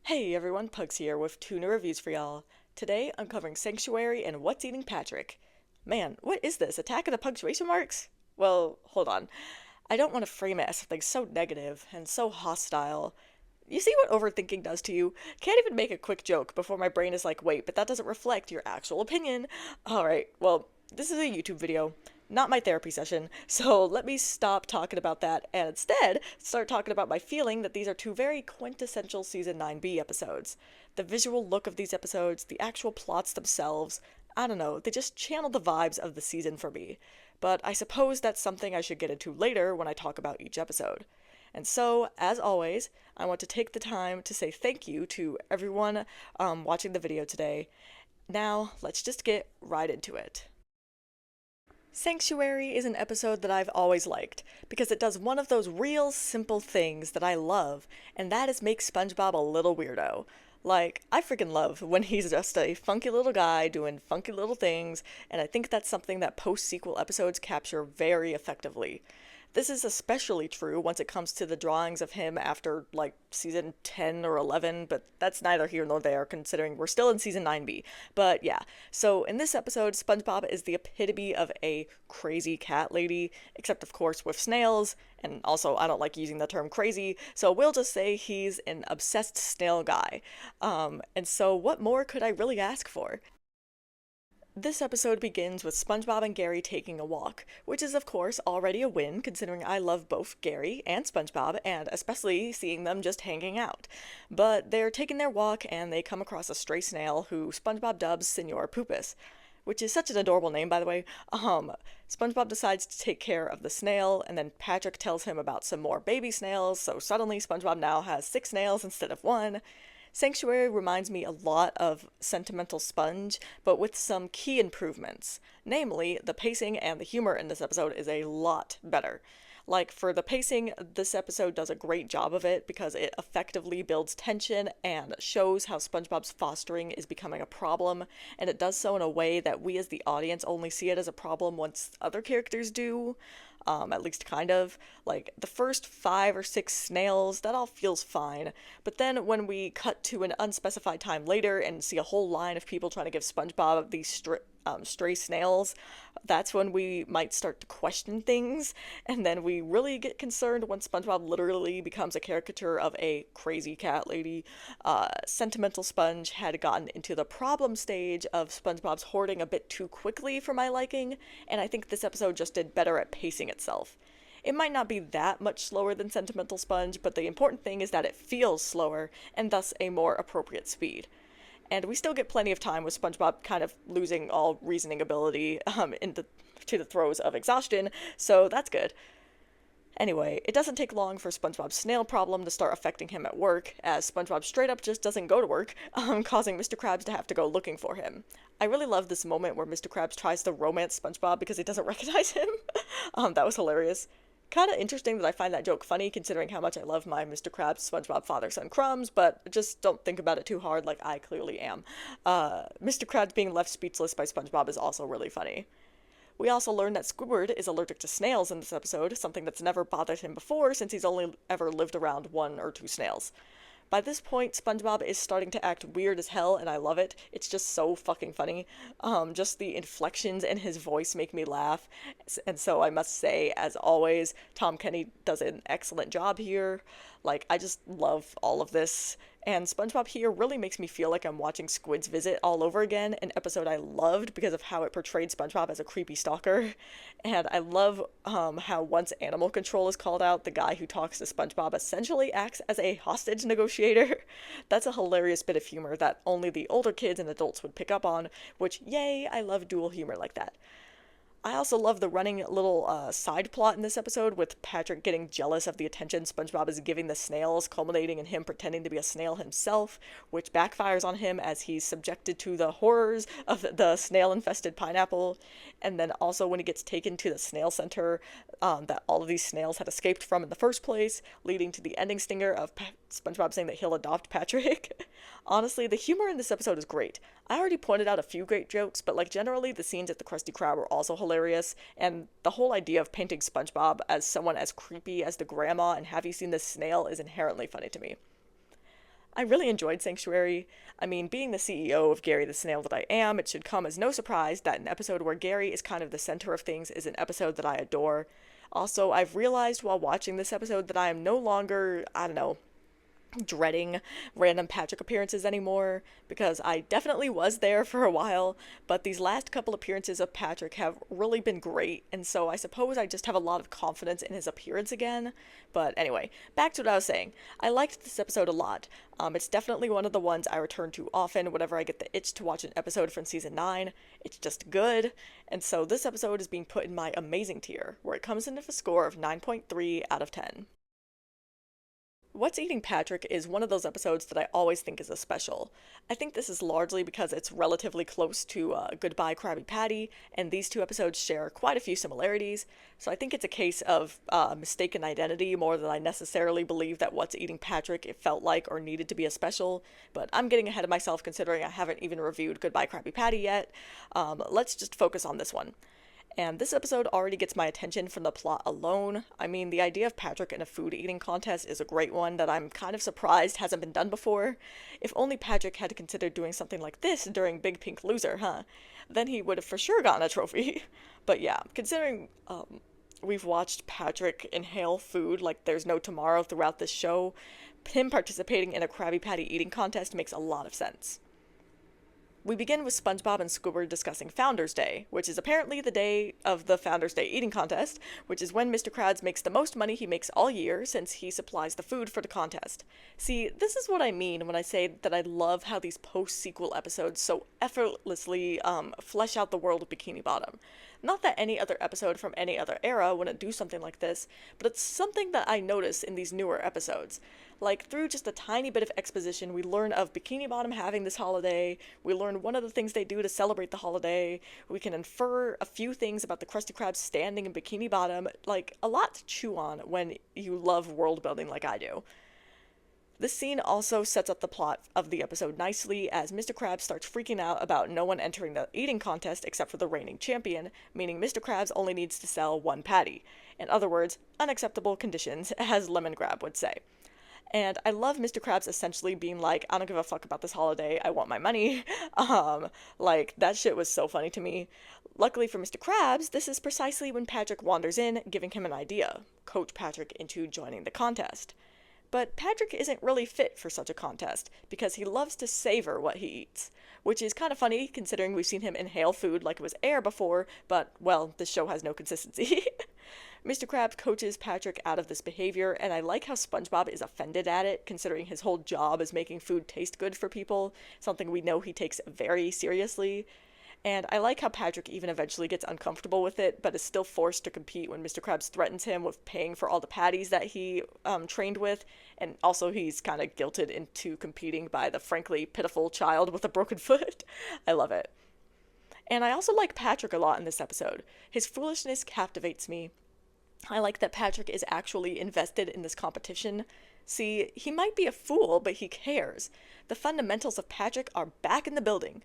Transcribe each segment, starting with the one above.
Hey everyone, Pugs here with two new reviews for y'all. Today I'm covering Sanctuary and What's Eating Patrick. Man, what is this? Attack of the Pugs racial marks? Well, hold on. I don't want to frame it as something so negative and so hostile. You see what overthinking does to you? Can't even make a quick joke before my brain is like, wait, but that doesn't reflect your actual opinion. Alright, well, this is a YouTube video, not my therapy session, so let me stop talking about that and instead start talking about my feeling that these are two very quintessential Season 9B episodes. The visual look of these episodes, the actual plots themselves, I don't know, they just channel the vibes of the season for me. But I suppose that's something I should get into later when I talk about each episode. And so, as always, I want to take the time to say thank you to everyone watching the video today. Now, let's just get right into it. Sanctuary is an episode that I've always liked, because it does one of those real simple things that I love, and that is make SpongeBob a little weirdo. Like, I freaking love when he's just a funky little guy doing funky little things, and I think that's something that post-sequel episodes capture very effectively. This is especially true once it comes to the drawings of him after, like, season 10 or 11, but that's neither here nor there, considering we're still in season 9B. But yeah, so in this episode, SpongeBob is the epitome of a crazy cat lady, except of course with snails, and also I don't like using the term crazy, so we'll just say he's an obsessed snail guy. And so what more could I really ask for? This episode begins with SpongeBob and Gary taking a walk, which is of course already a win considering I love both Gary and SpongeBob and especially seeing them just hanging out. But they're taking their walk and they come across a stray snail who SpongeBob dubs Senor Poopus, which is such an adorable name by the way. SpongeBob decides to take care of the snail and then Patrick tells him about some more baby snails, so suddenly SpongeBob now has 6 snails instead of 1. Sanctuary reminds me a lot of Sentimental Sponge, but with some key improvements. Namely, the pacing and the humor in this episode is a lot better. Like, for the pacing, this episode does a great job of it because it effectively builds tension and shows how SpongeBob's fostering is becoming a problem, and it does so in a way that we as the audience only see it as a problem once other characters do. At least kind of. Like, the first 5 or 6 snails, that all feels fine. But then when we cut to an unspecified time later and see a whole line of people trying to give SpongeBob these stray snails, that's when we might start to question things, and then we really get concerned when SpongeBob literally becomes a caricature of a crazy cat lady. Sentimental Sponge had gotten into the problem stage of SpongeBob's hoarding a bit too quickly for my liking, and I think this episode just did better at pacing itself. It might not be that much slower than Sentimental Sponge, but the important thing is that it feels slower, and thus a more appropriate speed. And we still get plenty of time with SpongeBob kind of losing all reasoning ability to the throes of exhaustion, so that's good. Anyway, it doesn't take long for SpongeBob's snail problem to start affecting him at work, as SpongeBob straight up just doesn't go to work, causing Mr. Krabs to have to go looking for him. I really love this moment where Mr. Krabs tries to romance SpongeBob because he doesn't recognize him. That was hilarious. Kind of interesting that I find that joke funny considering how much I love my Mr. Krabs SpongeBob father-son crumbs, but just don't think about it too hard like I clearly am. Mr. Krabs being left speechless by SpongeBob is also really funny. We also learn that Squidward is allergic to snails in this episode, something that's never bothered him before since he's only ever lived around 1 or 2 snails. By this point, SpongeBob is starting to act weird as hell, and I love it. It's just so fucking funny. Just the inflections in his voice make me laugh. And so I must say, as always, Tom Kenny does an excellent job here. Like, I just love all of this. And SpongeBob here really makes me feel like I'm watching Squid's Visit all over again, an episode I loved because of how it portrayed SpongeBob as a creepy stalker. And I love how once animal control is called out, the guy who talks to SpongeBob essentially acts as a hostage negotiator. That's a hilarious bit of humor that only the older kids and adults would pick up on, which, yay, I love dual humor like that. I also love the running little side plot in this episode with Patrick getting jealous of the attention SpongeBob is giving the snails, culminating in him pretending to be a snail himself, which backfires on him as he's subjected to the horrors of the snail-infested pineapple. And then also when he gets taken to the snail center that all of these snails had escaped from in the first place, leading to the ending stinger of SpongeBob saying that he'll adopt Patrick. Honestly, the humor in this episode is great. I already pointed out a few great jokes, but like generally the scenes at the Krusty Krab were also hilarious, and the whole idea of painting SpongeBob as someone as creepy as the grandma and have you seen this snail is inherently funny to me. I really enjoyed Sanctuary. I mean, being the CEO of Gary the Snail that I am, it should come as no surprise that an episode where Gary is kind of the center of things is an episode that I adore. Also, I've realized while watching this episode that I am no longer, I don't know, dreading random Patrick appearances anymore, because I definitely was there for a while, but these last couple appearances of Patrick have really been great, and so I suppose I just have a lot of confidence in his appearance again. But anyway, back to what I was saying. I liked this episode a lot. It's definitely one of the ones I return to often whenever I get the itch to watch an episode from season 9. It's just good, and so this episode is being put in my amazing tier, where it comes in with a score of 9.3 out of 10. What's Eating Patrick is one of those episodes that I always think is a special. I think this is largely because it's relatively close to Goodbye Krabby Patty, and these two episodes share quite a few similarities, so I think it's a case of mistaken identity more than I necessarily believe that What's Eating Patrick it felt like or needed to be a special, but I'm getting ahead of myself considering I haven't even reviewed Goodbye Krabby Patty yet. Let's just focus on this one. And this episode already gets my attention from the plot alone. I mean, the idea of Patrick in a food eating contest is a great one that I'm kind of surprised hasn't been done before. If only Patrick had considered doing something like this during Big Pink Loser, huh? Then he would have for sure gotten a trophy. But yeah, considering we've watched Patrick inhale food like there's no tomorrow throughout this show, him participating in a Krabby Patty eating contest makes a lot of sense. We begin with SpongeBob and Squidward discussing Founders Day, which is apparently the day of the Founders Day eating contest, which is when Mr. Krabs makes the most money he makes all year since he supplies the food for the contest. See, this is what I mean when I say that I love how these post-sequel episodes so effortlessly flesh out the world of Bikini Bottom. Not that any other episode from any other era wouldn't do something like this, but it's something that I notice in these newer episodes. Like, through just a tiny bit of exposition, we learn of Bikini Bottom having this holiday, we learn one of the things they do to celebrate the holiday, we can infer a few things about the Krusty Krabs standing in Bikini Bottom, like, a lot to chew on when you love world building like I do. This scene also sets up the plot of the episode nicely, as Mr. Krabs starts freaking out about no one entering the eating contest except for the reigning champion, meaning Mr. Krabs only needs to sell one patty. In other words, unacceptable conditions, as Lemon Grab would say. And I love Mr. Krabs essentially being like, I don't give a fuck about this holiday, I want my money. Like, that shit was so funny to me. Luckily for Mr. Krabs, this is precisely when Patrick wanders in, giving him an idea, coach Patrick into joining the contest. But Patrick isn't really fit for such a contest, because he loves to savor what he eats. Which is kind of funny, considering we've seen him inhale food like it was air before, but, well, this show has no consistency. Mr. Krabs coaches Patrick out of this behavior, and I like how SpongeBob is offended at it, considering his whole job is making food taste good for people, something we know he takes very seriously. And I like how Patrick even eventually gets uncomfortable with it, but is still forced to compete when Mr. Krabs threatens him with paying for all the patties that he trained with, and also he's kind of guilted into competing by the frankly pitiful child with a broken foot. I love it. And I also like Patrick a lot in this episode. His foolishness captivates me. I like that Patrick is actually invested in this competition. See, he might be a fool, but he cares. The fundamentals of Patrick are back in the building.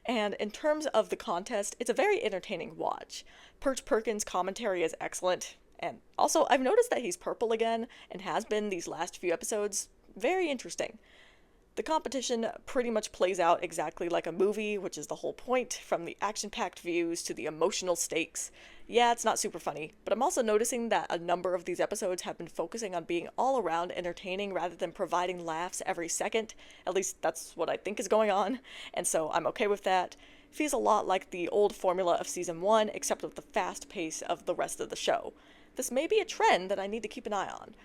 And in terms of the contest, it's a very entertaining watch. Perch Perkins' commentary is excellent, and also I've noticed that he's purple again, and has been these last few episodes. Very interesting. The competition pretty much plays out exactly like a movie, which is the whole point, from the action-packed views to the emotional stakes. Yeah, it's not super funny, but I'm also noticing that a number of these episodes have been focusing on being all around entertaining rather than providing laughs every second. At least that's what I think is going on, and so I'm okay with that. Feels a lot like the old formula of season 1, except with the fast pace of the rest of the show. This may be a trend that I need to keep an eye on.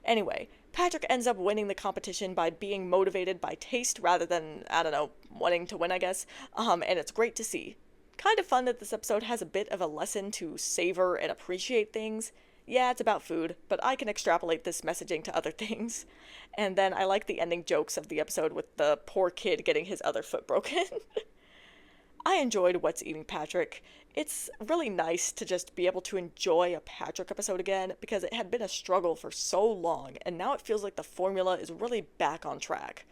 Anyway, Patrick ends up winning the competition by being motivated by taste rather than, I don't know, wanting to win, I guess, and it's great to see. Kind of fun that this episode has a bit of a lesson to savor and appreciate things. Yeah, it's about food, but I can extrapolate this messaging to other things. And then I like the ending jokes of the episode with the poor kid getting his other foot broken. I enjoyed What's Eating Patrick. It's really nice to just be able to enjoy a Patrick episode again, because it had been a struggle for so long, and now it feels like the formula is really back on track.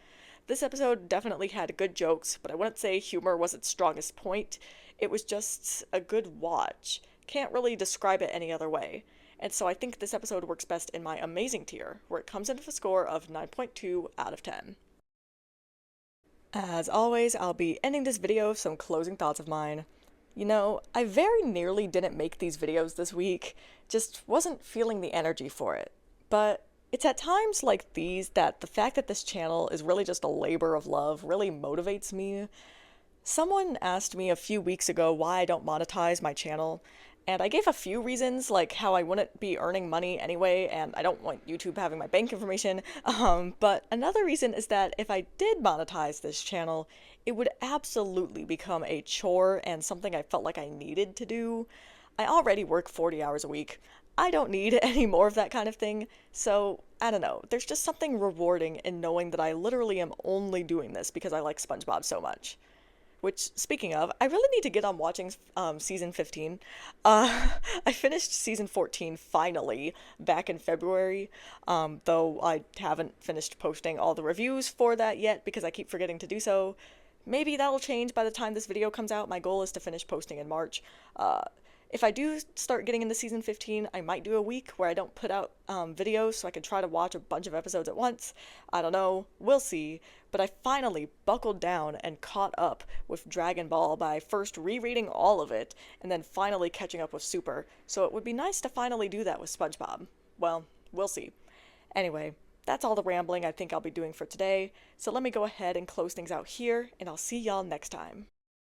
This episode definitely had good jokes, but I wouldn't say humor was its strongest point. It was just a good watch. Can't really describe it any other way. And so I think this episode works best in my amazing tier, where it comes in with a score of 9.2 out of 10. As always, I'll be ending this video with some closing thoughts of mine. You know, I very nearly didn't make these videos this week, just wasn't feeling the energy for it. But it's at times like these that the fact that this channel is really just a labor of love really motivates me. Someone asked me a few weeks ago why I don't monetize my channel, and I gave a few reasons, like how I wouldn't be earning money anyway, and I don't want YouTube having my bank information. But another reason is that if I did monetize this channel, it would absolutely become a chore and something I felt like I needed to do. I already work 40 hours a week. I don't need any more of that kind of thing, so I don't know. There's just something rewarding in knowing that I literally am only doing this because I like SpongeBob so much. Which, speaking of, I really need to get on watching season 15. I finished season 14 finally back in February, though I haven't finished posting all the reviews for that yet because I keep forgetting to do so. Maybe that'll change by the time this video comes out. My goal is to finish posting in March. Uh, if I do start getting into season 15, I might do a week where I don't put out videos so I can try to watch a bunch of episodes at once. I don't know. We'll see. But I finally buckled down and caught up with Dragon Ball by first rereading all of it and then finally catching up with Super. So it would be nice to finally do that with SpongeBob. Well, we'll see. Anyway, that's all the rambling I think I'll be doing for today. So let me go ahead and close things out here, and I'll see y'all next time.